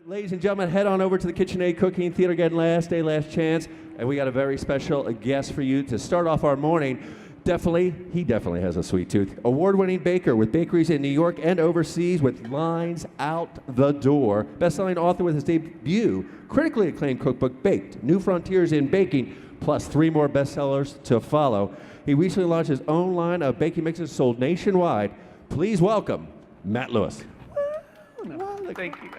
Ladies and gentlemen, head on over to the KitchenAid Cooking Theater again. Last day, last chance. And we got a very special guest for you to start off our morning. He definitely has a sweet tooth. Award-winning baker with bakeries in New York and overseas with lines out the door. Best-selling author with his debut, critically acclaimed cookbook, Baked, New Frontiers in Baking, plus 3 more bestsellers to follow. He recently launched his own line of baking mixes sold nationwide. Please welcome Matt Lewis. Thank you.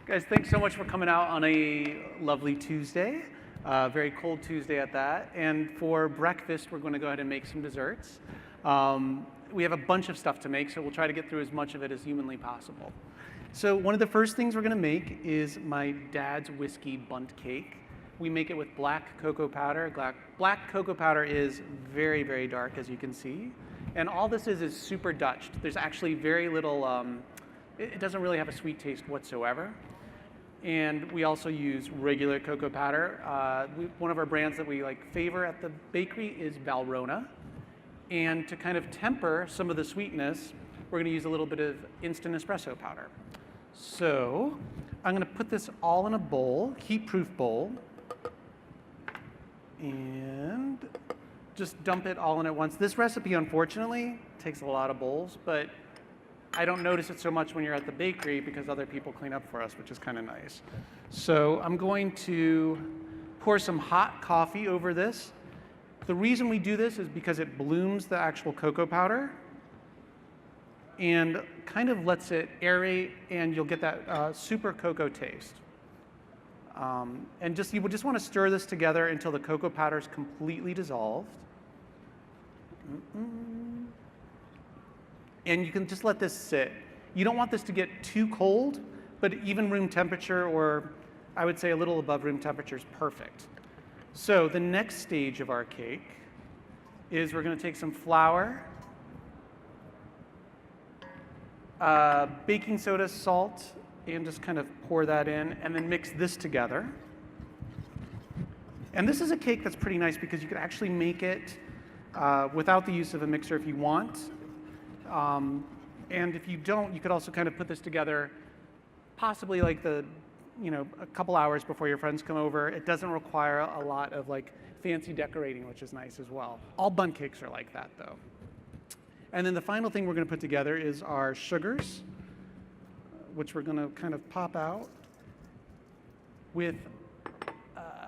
Guys, thanks so much for coming out on a lovely Tuesday. Very cold Tuesday at that. And for breakfast, we're going to go ahead and make some desserts. We have a bunch of stuff to make, so we'll try to get through as much of it as humanly possible. So one of the first things we're going to make is my dad's whiskey bundt cake. We make it with black cocoa powder. Black cocoa powder is very, very dark, as you can see. And all this is super Dutch. There's actually very little, it doesn't really have a sweet taste whatsoever. And we also use regular cocoa powder. One of our brands that we favor at the bakery is Valrhona. And to kind of temper some of the sweetness, we're going to use a little bit of instant espresso powder. So I'm going to put this all in a bowl, heat-proof bowl, and just dump it all in at once. This recipe, unfortunately, takes a lot of bowls, but I don't notice it so much when you're at the bakery because other people clean up for us, which is kind of nice. So I'm going to pour some hot coffee over this. The reason we do this is because it blooms the actual cocoa powder and kind of lets it aerate, and you'll get that super cocoa taste. And you would just want to stir this together until the cocoa powder is completely dissolved. And you can just let this sit. You don't want this to get too cold, but even room temperature, or I would say a little above room temperature, is perfect. So the next stage of our cake is we're going to take some flour, baking soda, salt, and just kind of pour that in, and then mix this together. And this is a cake that's pretty nice because you could actually make it without the use of a mixer if you want. And if you don't, you could also kind of put this together possibly a couple hours before your friends come over. It doesn't require a lot of fancy decorating, which is nice as well. All bundt cakes are like that though. And then the final thing we're going to put together is our sugars, which we're going to kind of pop out with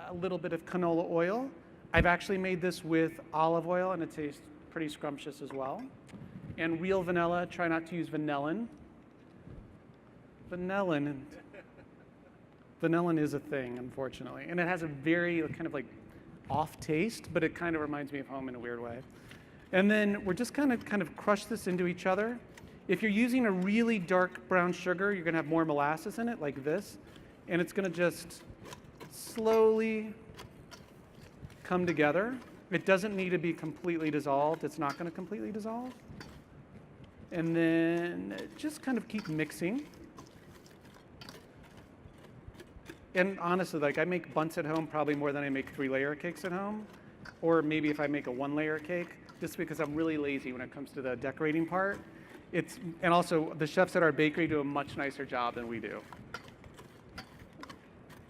a little bit of canola oil. I've actually made this with olive oil, and it tastes pretty scrumptious as well. And real vanilla. Try not to use vanillin. Vanillin is a thing, unfortunately. And it has a very kind of off taste, but it kind of reminds me of home in a weird way. And then we're just kind of crush this into each other. If you're using a really dark brown sugar, you're going to have more molasses in it, like this. And it's going to just slowly come together. It doesn't need to be completely dissolved. It's not going to completely dissolve. And then just kind of keep mixing. And honestly, I make bunts at home probably more than I make 3-layer cakes at home. Or maybe if I make a 1-layer cake, just because I'm really lazy when it comes to the decorating part. And also, the chefs at our bakery do a much nicer job than we do.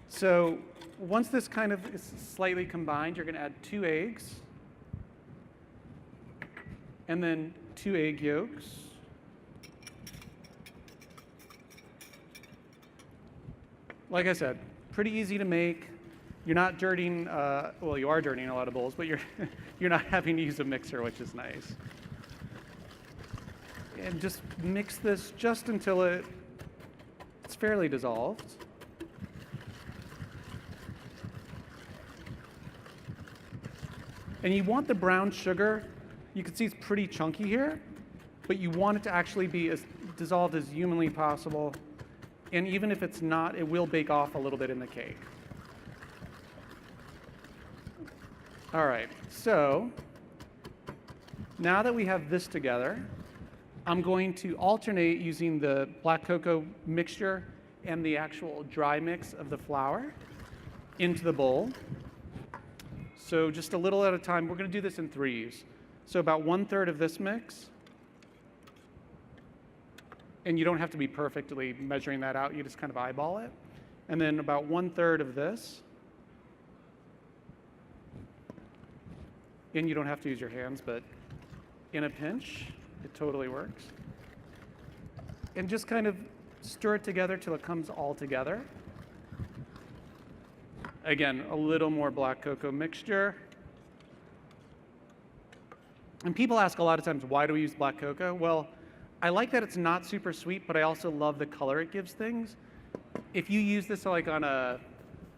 So once this kind of is slightly combined, you're going to add 2 eggs. And then 2 egg yolks. Like I said, pretty easy to make. You're not dirtying, well, you are dirtying a lot of bowls, but you're not having to use a mixer, which is nice. And just mix this just until it's fairly dissolved. And you want the brown sugar, you can see it's pretty chunky here, but you want it to actually be as dissolved as humanly possible. And even if it's not, it will bake off a little bit in the cake. All right, so now that we have this together, I'm going to alternate using the black cocoa mixture and the actual dry mix of the flour into the bowl. So just a little at a time. We're going to do this in 3s. So about 1/3 of this mix. And you don't have to be perfectly measuring that out. You just kind of eyeball it. And then about 1/3 of this. And you don't have to use your hands, but in a pinch, it totally works. And just kind of stir it together till it comes all together. Again, a little more black cocoa mixture. And people ask a lot of times, why do we use black cocoa? Well, I like that it's not super sweet, but I also love the color it gives things. If you use this like on a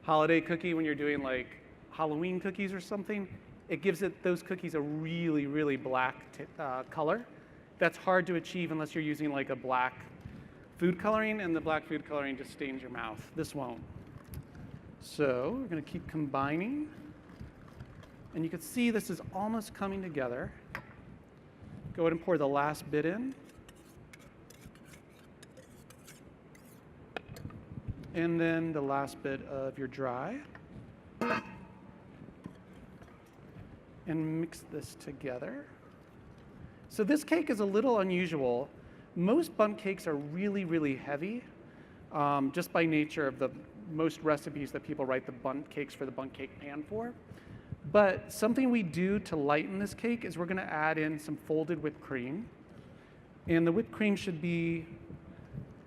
holiday cookie when you're doing like Halloween cookies or something, it gives those cookies a really, really black color. That's hard to achieve unless you're using like a black food coloring, and the black food coloring just stains your mouth. This won't. So we're going to keep combining. And you can see this is almost coming together. Go ahead and pour the last bit in. And then the last bit of your dry. And mix this together. So this cake is a little unusual. Most bundt cakes are really, really heavy, just by nature of the most recipes that people write the bundt cakes for the bundt cake pan for. But something we do to lighten this cake is we're going to add in some folded whipped cream. And the whipped cream should be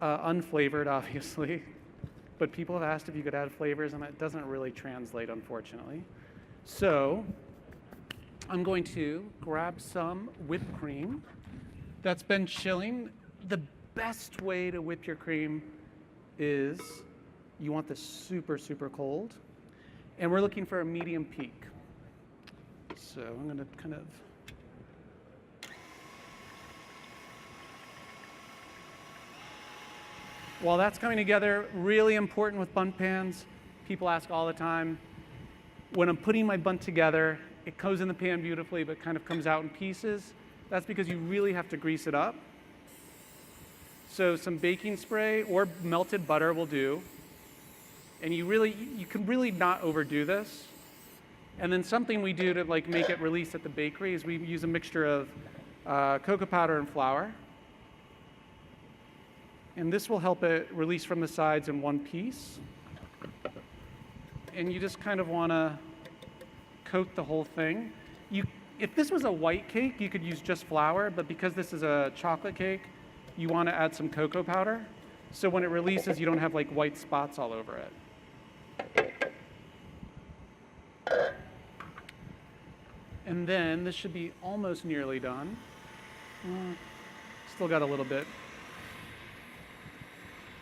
unflavored, obviously. But people have asked if you could add flavors, and it doesn't really translate, unfortunately. So I'm going to grab some whipped cream that's been chilling. The best way to whip your cream is you want this super, super cold. And we're looking for a medium peak. So I'm going to kind of while that's coming together, really important with bundt pans. People ask all the time, when I'm putting my bundt together, it goes in the pan beautifully, but kind of comes out in pieces. That's because you really have to grease it up. So some baking spray or melted butter will do. And you can really not overdo this. And then something we do to like make it release at the bakery is we use a mixture of cocoa powder and flour. And this will help it release from the sides in one piece. And you just kind of want to coat the whole thing. If this was a white cake, you could use just flour, but because this is a chocolate cake, you want to add some cocoa powder. So when it releases, you don't have like white spots all over it. And then this should be almost nearly done. Still got a little bit.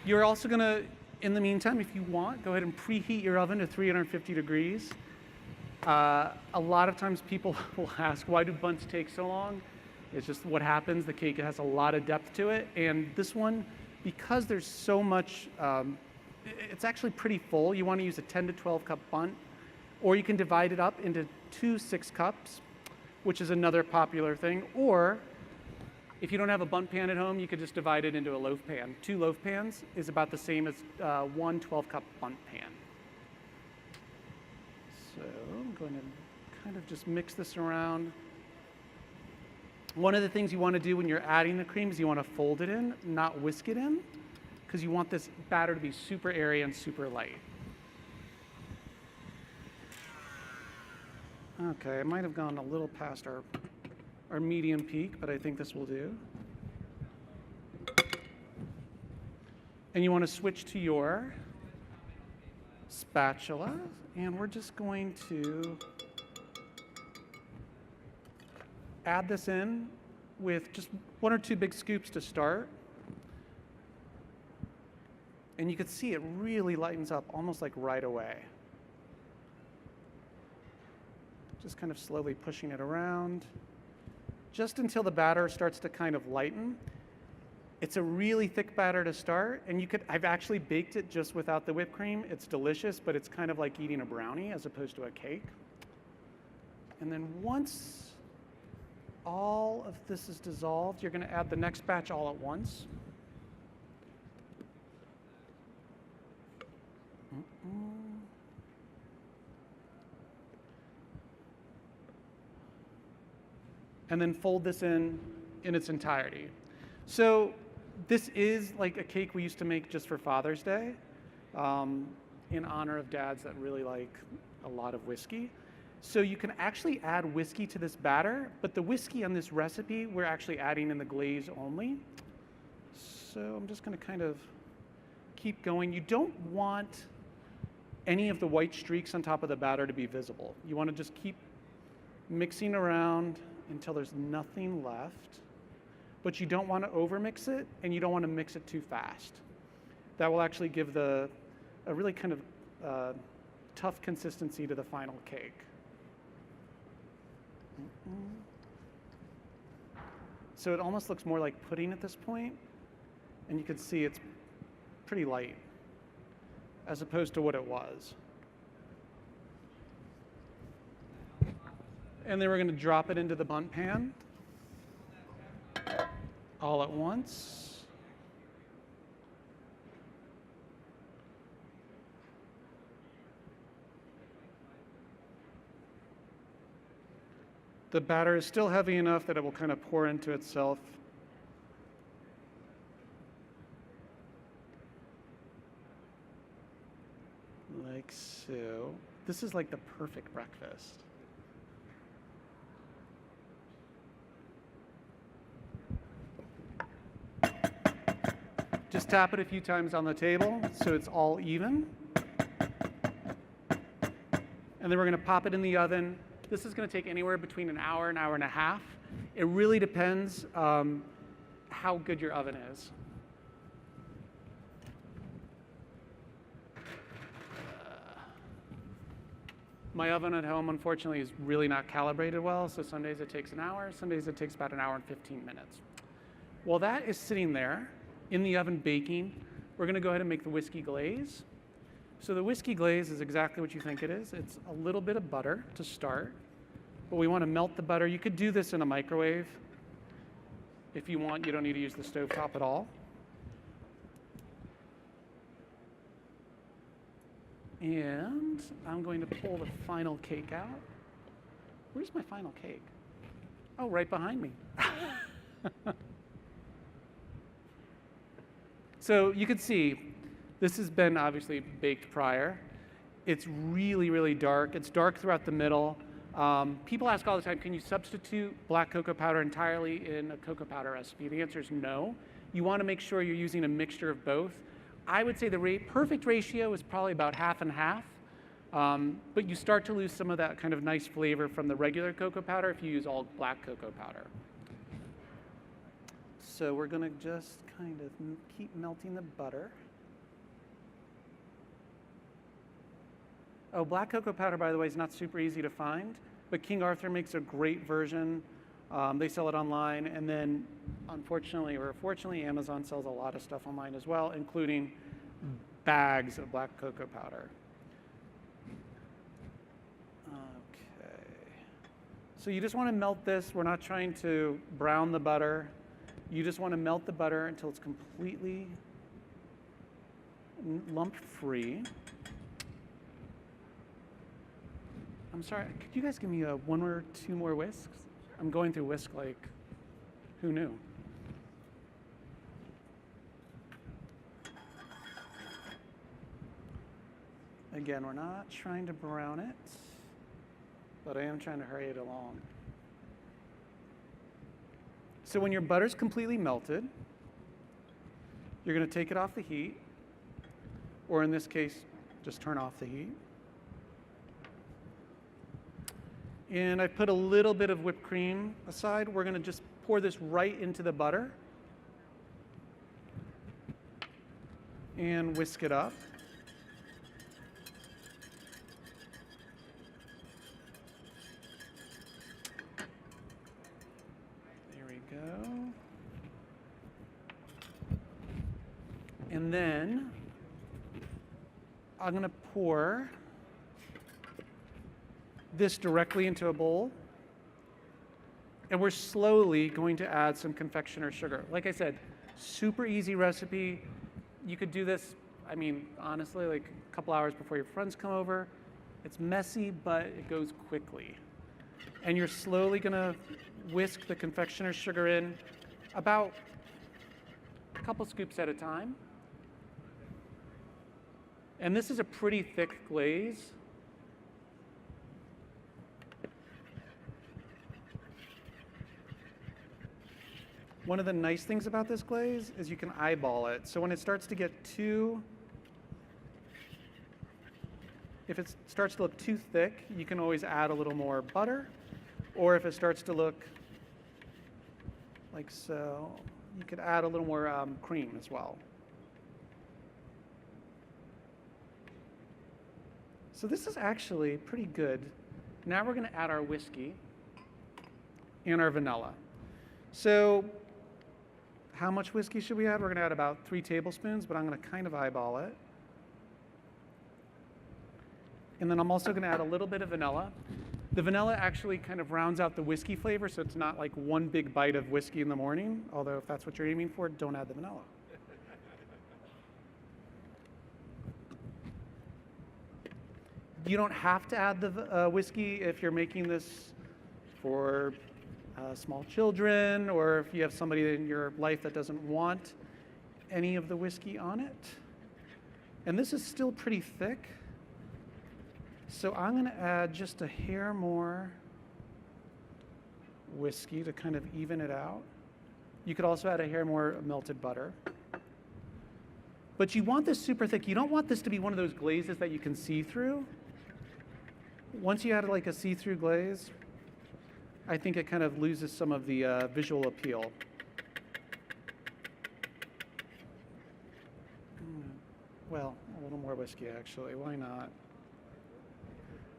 You're also going to, in the meantime, if you want, go ahead and preheat your oven to 350 degrees. A lot of times people will ask, why do bunts take so long? It's just what happens. The cake has a lot of depth to it. And this one, because there's so much, it's actually pretty full. You want to use a 10 to 12 cup bundt, or you can divide it up into 2 6-cups, which is another popular thing. Or if you don't have a bundt pan at home, you could just divide it into a loaf pan. 2 loaf pans is about the same as 1 12-cup bundt pan. So I'm going to kind of just mix this around. One of the things you want to do when you're adding the cream is you want to fold it in, not whisk it in, because you want this batter to be super airy and super light. Okay, I might have gone a little past our medium peak, but I think this will do. And you want to switch to your spatula, and we're just going to add this in with just 1 or 2 big scoops to start. And you can see it really lightens up almost like right away. Just kind of slowly pushing it around, just until the batter starts to kind of lighten. It's a really thick batter to start, and I've actually baked it just without the whipped cream. It's delicious, but it's kind of like eating a brownie as opposed to a cake. And then once all of this is dissolved, you're going to add the next batch all at once. And then fold this in its entirety. So this is like a cake we used to make just for Father's Day, in honor of dads that really like a lot of whiskey. So you can actually add whiskey to this batter, but the whiskey on this recipe, we're actually adding in the glaze only. So I'm just gonna kind of keep going. You don't want any of the white streaks on top of the batter to be visible. You wanna just keep mixing around until there's nothing left, but you don't wanna overmix it, and you don't wanna mix it too fast. That will actually give a really kind of tough consistency to the final cake. So it almost looks more like pudding at this point, and you can see it's pretty light as opposed to what it was. And then we're going to drop it into the bundt pan all at once. The batter is still heavy enough that it will kind of pour into itself. Like so. This is like the perfect breakfast. Just tap it a few times on the table so it's all even. And then we're going to pop it in the oven. This is going to take anywhere between an hour and a half. It really depends how good your oven is. My oven at home, unfortunately, is really not calibrated well, so some days it takes an hour, some days it takes about an hour and 15 minutes. While that is sitting there in the oven baking, we're going to go ahead and make the whiskey glaze. So the whiskey glaze is exactly what you think it is. It's a little bit of butter to start, but we want to melt the butter. You could do this in a microwave. If you want, you don't need to use the stovetop at all. And I'm going to pull the final cake out. Where's my final cake? Oh, right behind me. So you can see, this has been obviously baked prior. It's really, really dark. It's dark throughout the middle. People ask all the time, can you substitute black cocoa powder entirely in a cocoa powder recipe? The answer is no. You want to make sure you're using a mixture of both. I would say the perfect ratio is probably about half and half, but you start to lose some of that kind of nice flavor from the regular cocoa powder if you use all black cocoa powder. So we're going to just kind of keep melting the butter. Oh, black cocoa powder, by the way, is not super easy to find, but King Arthur makes a great version. They sell it online, and then unfortunately or fortunately, Amazon sells a lot of stuff online as well, including bags of black cocoa powder. Okay. So you just want to melt this. We're not trying to brown the butter. You just want to melt the butter until it's completely lump-free. I'm sorry, could you guys give me one or two more whisks? I'm going through whisk like, who knew? Again, we're not trying to brown it, but I am trying to hurry it along. So when your butter's completely melted, you're going to take it off the heat, or in this case, just turn off the heat. And I put a little bit of whipped cream aside. We're going to just pour this right into the butter and whisk it up. There we go. And then I'm going to pour this directly into a bowl, and we're slowly going to add some confectioner's sugar. Like I said, super easy recipe. You could do this, I mean, honestly, like a couple hours before your friends come over. It's messy, but it goes quickly. And you're slowly gonna whisk the confectioner's sugar in about a couple scoops at a time. And this is a pretty thick glaze. One of the nice things about this glaze is you can eyeball it. So when it starts to get if it starts to look too thick, you can always add a little more butter. Or if it starts to look like so, you could add a little more cream as well. So this is actually pretty good. Now we're going to add our whiskey and our vanilla. So how much whiskey should we add? We're going to add about 3 tablespoons, but I'm going to kind of eyeball it. And then I'm also going to add a little bit of vanilla. The vanilla actually kind of rounds out the whiskey flavor, so it's not like one big bite of whiskey in the morning, although if that's what you're aiming for, don't add the vanilla. You don't have to add the whiskey if you're making this for small children, or if you have somebody in your life that doesn't want any of the whiskey on it. And this is still pretty thick, so I'm going to add just a hair more whiskey to kind of even it out. You could also add a hair more melted butter. But you want this super thick. You don't want this to be one of those glazes that you can see through. Once you add like a see-through glaze, I think it kind of loses some of the visual appeal. Well, a little more whiskey actually, why not?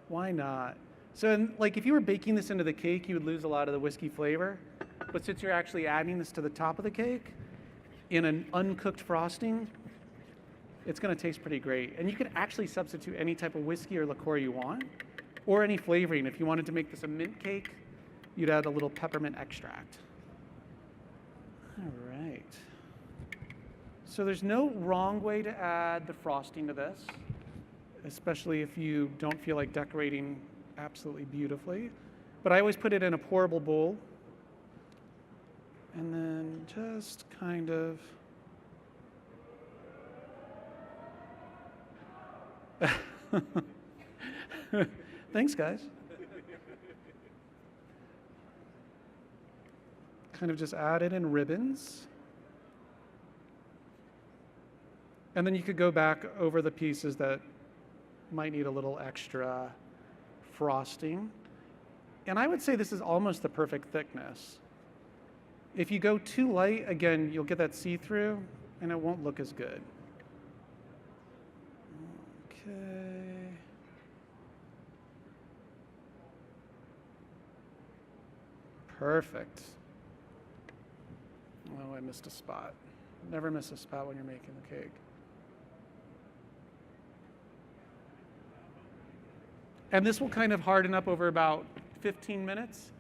Why not? So like if you were baking this into the cake, you would lose a lot of the whiskey flavor. But since you're actually adding this to the top of the cake in an uncooked frosting, it's going to taste pretty great. And you can actually substitute any type of whiskey or liqueur you want, or any flavoring. If you wanted to make this a mint cake, you'd add a little peppermint extract. All right. So there's no wrong way to add the frosting to this, especially if you don't feel like decorating absolutely beautifully. But I always put it in a pourable bowl, and then just kind of thanks, guys. Kind of just add it in ribbons. And then you could go back over the pieces that might need a little extra frosting. And I would say this is almost the perfect thickness. If you go too light, again, you'll get that see-through and it won't look as good. Okay. Perfect. Oh, I missed a spot. Never miss a spot when you're making the cake. And this will kind of harden up over about 15 minutes.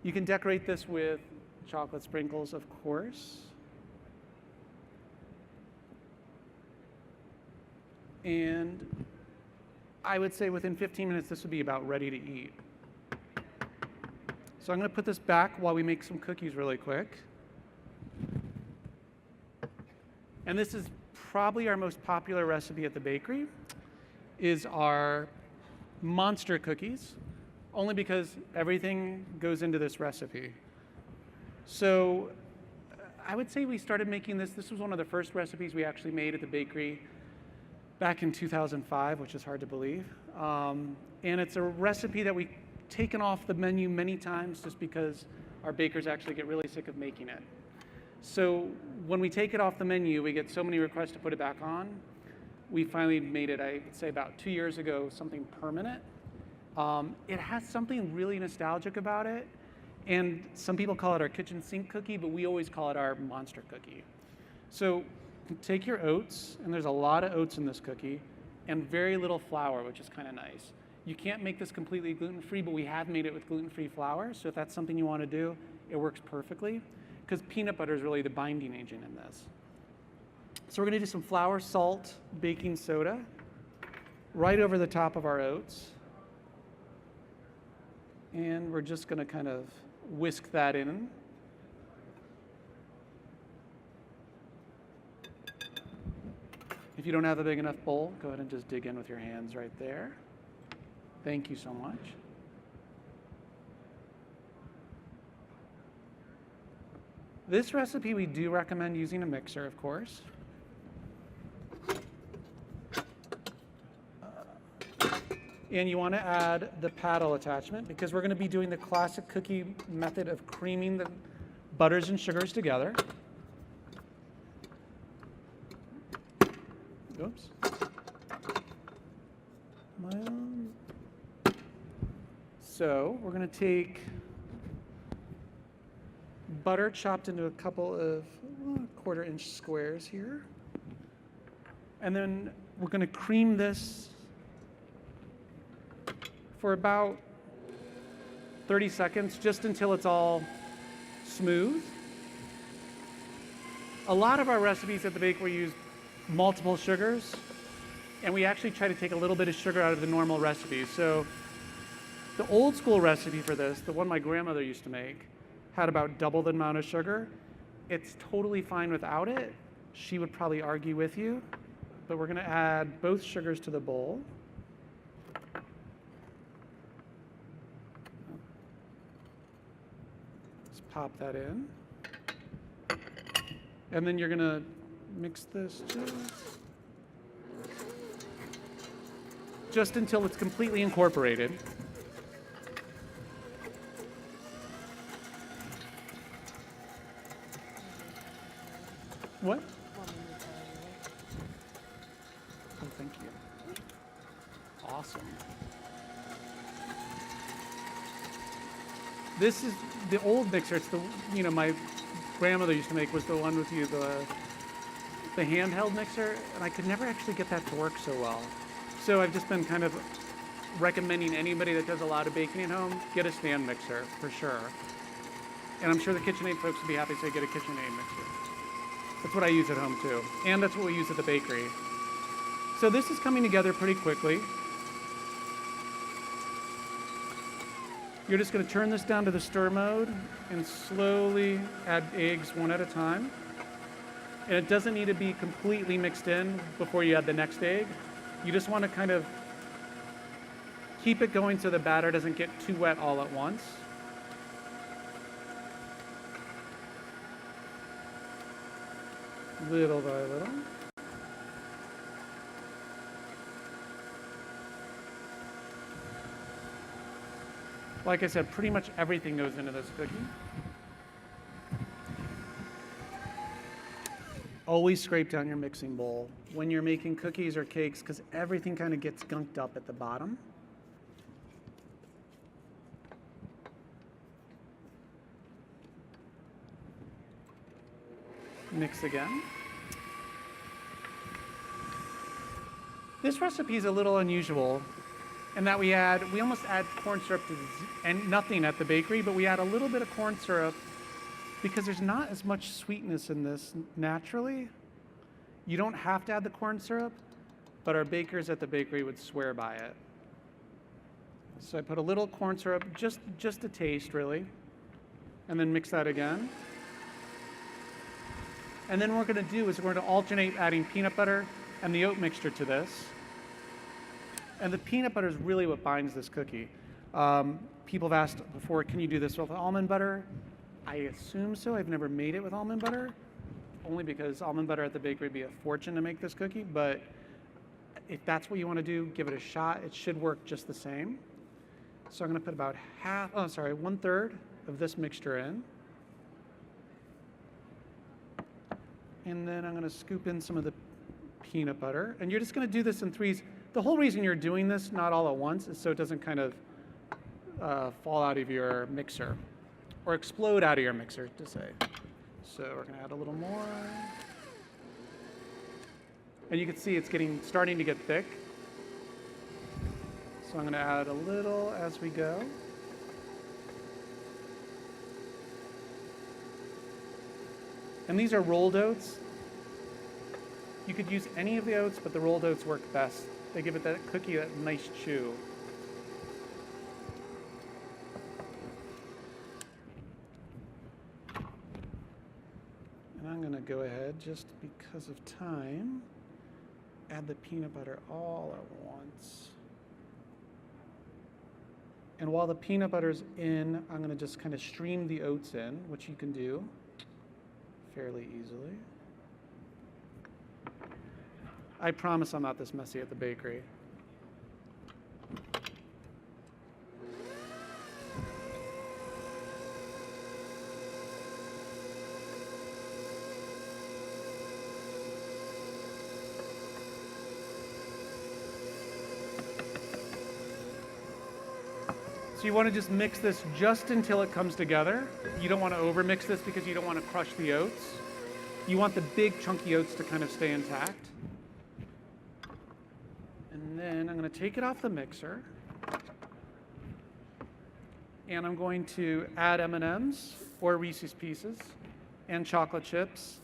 You can decorate this with chocolate sprinkles, of course. And I would say within 15 minutes, this would be about ready to eat. So I'm going to put this back while we make some cookies really quick. And this is probably our most popular recipe at the bakery, is our monster cookies, only because everything goes into this recipe. So I would say we started making this. This was one of the first recipes we actually made at the bakery back in 2005, which is hard to believe. And it's a recipe that we've taken off the menu many times just because our bakers actually get really sick of making it. So when we take it off the menu, we get so many requests to put it back on. We finally made it, I would say about 2 years ago, something permanent. It has something really nostalgic about it. And some people call it our kitchen sink cookie, but we always call it our monster cookie. So take your oats, and there's a lot of oats in this cookie, and very little flour, which is kind of nice. You can't make this completely gluten-free, but we have made it with gluten-free flour. So if that's something you want to do, it works perfectly, because peanut butter is really the binding agent in this. So we're going to do some flour, salt, baking soda right over the top of our oats. And we're just going to kind of whisk that in. If you don't have a big enough bowl, go ahead and just dig in with your hands right there. Thank you so much. This recipe, we do recommend using a mixer, of course. And you want to add the paddle attachment because we're going to be doing the classic cookie method of creaming the butters and sugars together. Oops. So we're going to take butter chopped into a couple of 1/4-inch squares here. And then we're going to cream this for about 30 seconds, just until it's all smooth. A lot of our recipes at the bakery use multiple sugars, and we actually try to take a little bit of sugar out of the normal recipes. So the old school recipe for this, the one my grandmother used to make, had about double the amount of sugar. It's totally fine without it. She would probably argue with you, but we're going to add both sugars to the bowl. Let's pop that in. And then you're going to mix this just until it's completely incorporated. What? Oh, thank you. Awesome. This is the old mixer. It's the, my grandmother used to make was the one with the handheld mixer, and I could never actually get that to work so well. So I've just been kind of recommending anybody that does a lot of baking at home, get a stand mixer for sure. And I'm sure the KitchenAid folks would be happy to say get a KitchenAid mixer. That's what I use at home too. And that's what we use at the bakery. So this is coming together pretty quickly. You're just going to turn this down to the stir mode and slowly add eggs one at a time. And it doesn't need to be completely mixed in before you add the next egg. You just want to kind of keep it going so the batter doesn't get too wet all at once. Little by little. Like I said, pretty much everything goes into this cookie. Always scrape down your mixing bowl when you're making cookies or cakes because everything kind of gets gunked up at the bottom. Mix again. This recipe is a little unusual in that we almost add corn syrup and nothing at the bakery, but we add a little bit of corn syrup because there's not as much sweetness in this naturally. You don't have to add the corn syrup, but our bakers at the bakery would swear by it. So I put a little corn syrup, just a taste really, and then mix that again. And then what we're going to do is we're going to alternate adding peanut butter and the oat mixture to this. And the peanut butter is really what binds this cookie. People have asked before, can you do this with almond butter? I assume so. I've never made it with almond butter, only because almond butter at the bakery would be a fortune to make this cookie. But if that's what you want to do, give it a shot. It should work just the same. So I'm going to put about 1/3 of this mixture in. And then I'm going to scoop in some of the peanut butter. And you're just going to do this in threes. The whole reason you're doing this, not all at once, is so it doesn't kind of fall out of your mixer or explode out of your mixer, to say. So we're going to add a little more. And you can see it's starting to get thick. So I'm going to add a little as we go. And these are rolled oats. You could use any of the oats, but the rolled oats work best. They give it that cookie that nice chew. And I'm going to go ahead, just because of time, add the peanut butter all at once. And while the peanut butter's in, I'm going to just kind of stream the oats in, which you can do fairly easily. I promise I'm not this messy at the bakery. So you want to just mix this just until it comes together. You don't want to overmix this because you don't want to crush the oats. You want the big chunky oats to kind of stay intact. And then I'm going to take it off the mixer. And I'm going to add M&Ms or Reese's Pieces and chocolate chips.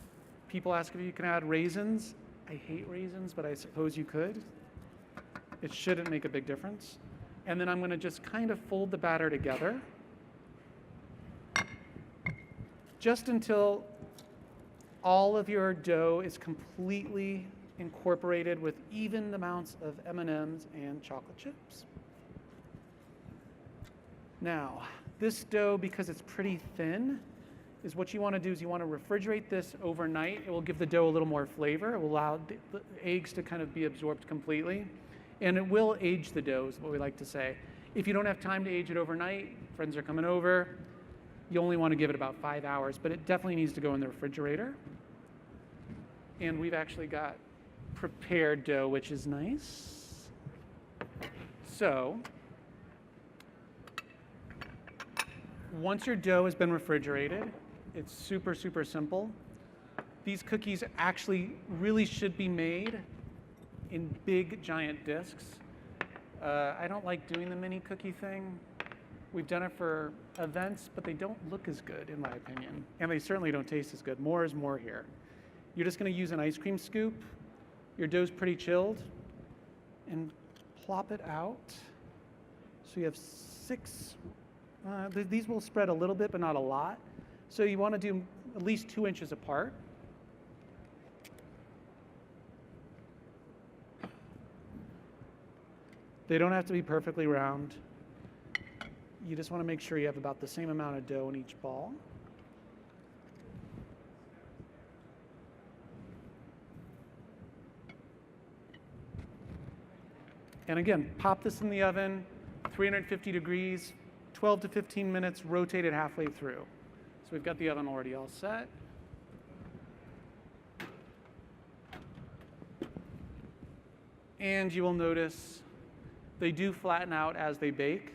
People ask if you can add raisins. I hate raisins, but I suppose you could. It shouldn't make a big difference. And then I'm going to just kind of fold the batter together just until all of your dough is completely incorporated with even amounts of M&Ms and chocolate chips. Now, this dough, because it's pretty thin, is what you want to do is you want to refrigerate this overnight. It will give the dough a little more flavor. It will allow the eggs to kind of be absorbed completely. And it will age the dough, is what we like to say. If you don't have time to age it overnight, friends are coming over, you only want to give it about 5 hours, but it definitely needs to go in the refrigerator. And we've actually got prepared dough, which is nice. So, once your dough has been refrigerated, it's super, super simple. These cookies actually really should be made in big, giant discs. I don't like doing the mini cookie thing. We've done it for events, but they don't look as good, in my opinion. And they certainly don't taste as good. More is more here. You're just gonna use an ice cream scoop. Your dough's pretty chilled. And plop it out. So you have 6, these will spread a little bit, but not a lot. So you wanna do at least 2 inches apart. They don't have to be perfectly round. You just want to make sure you have about the same amount of dough in each ball. And again, pop this in the oven, 350 degrees, 12 to 15 minutes, rotate it halfway through. So we've got the oven already all set. And you will notice they do flatten out as they bake,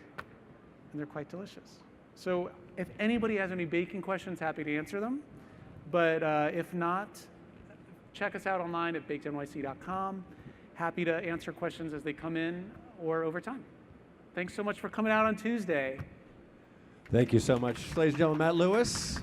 and they're quite delicious. So if anybody has any baking questions, happy to answer them. But if not, check us out online at bakednyc.com. Happy to answer questions as they come in or over time. Thanks so much for coming out on Tuesday. Thank you so much, ladies and gentlemen. Matt Lewis.